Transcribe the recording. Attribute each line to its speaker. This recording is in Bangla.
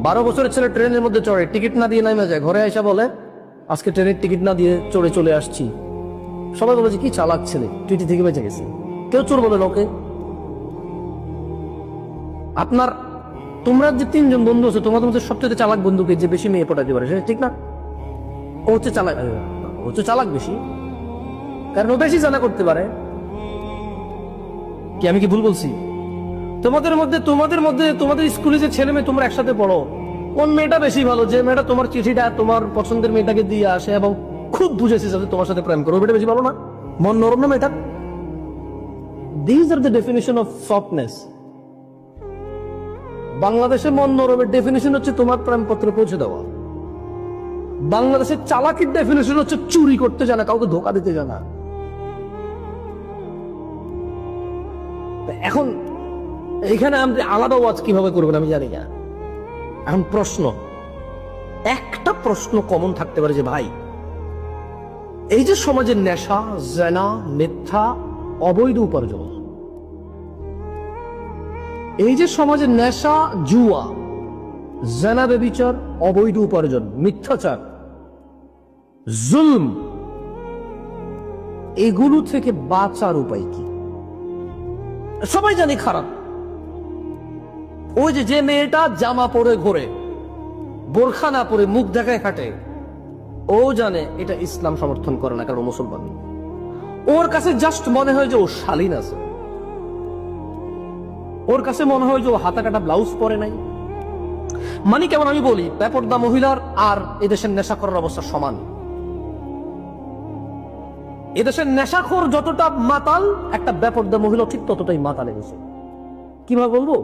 Speaker 1: 12 বছরের ছেলে ট্রেনের মধ্যে চড়ে, টিকিট না দিয়ে নামে যায়, ঘরে এসে বলে আজকে ট্রেনের টিকিট না দিয়ে চড়ে চলে আসছি। সবাই বলে যে কি চালাক ছেলে, টিটি থেকে বেঁচে গেছে। কেউ চোর বলে লোকে। আপনার তোমরা যে 3 জন বন্ধু আছে, তোমাদের মধ্যে সবচেয়ে চালাক বন্ধুকে যে বেশি মেয়ে পটাতে পারে, সেটা ঠিক না? ও হচ্ছে চালাক, ও হচ্ছে চালাক বেশি, কারণ ও বেশি জানা করতে পারে। কি আমি কি ভুল বলছি? তোমাদের মধ্যে তোমাদের স্কুলে যে ছেলে মেয়ে তোমরা একসাথে পড়ো, কোন মেয়েটা বেশি ভালো? যে মেয়েটা তোমার চিঠিটা তোমার পছন্দের মেয়েটাকে দিয়ে আসে এবং খুব বুঝেছে যাতে তোমার সাথে প্রেম করো, ওটা বেশি ভালো না? মন নরম না মেয়েটা? This are the definition of softness. বাংলাদেশে মন নরমের ডেফিনিশন হচ্ছে তোমার প্রেমপত্র পৌঁছে দেওয়া। বাংলাদেশের চালাকির ডেফিনিশন হচ্ছে চুরি করতে জানা, কাউকে ধোকা দিতে জানা। এখন এখানে আপনি আলাদা ওয়াজ কিভাবে করবেন আমি জানি না। এখন প্রশ্ন, একটা প্রশ্ন কমন থাকতে পারে যে ভাই, এই যে সমাজের নেশা, জেনা, মিথ্যা, অবৈধ উপার্জন, এই যে সমাজের নেশা, জুয়া, জেনা, ব্যভিচার, অবৈধ উপার্জন, মিথ্যাচার, জুলম, এগুলো থেকে বাঁচার উপায় কি? সবাই জানি খারাপ। ওই যে মেয়েটা জামা পরে ঘোরে, বোরখা না পরে মুখ দেখায় হাঁটে, ও জানে এটা ইসলাম সমর্থন করে না, কারণ মুসলমান। ওর কাছে জাস্ট মনে হয় যে ও শালীন আছে, ওর কাছে মনে হয় যে ও হাতা কাটা ব্লাউজ পরে নাই। মানে কেমন আমি বলি, বেপরদা মহিলার আর এদেশের নেশা করার অবস্থা সমান। এদেশের নেশাখোর যতটা মাতাল, একটা বেপরদা মহিলা ঠিক ততটাই মাতাল এদেশে। কিভাবে বলবো?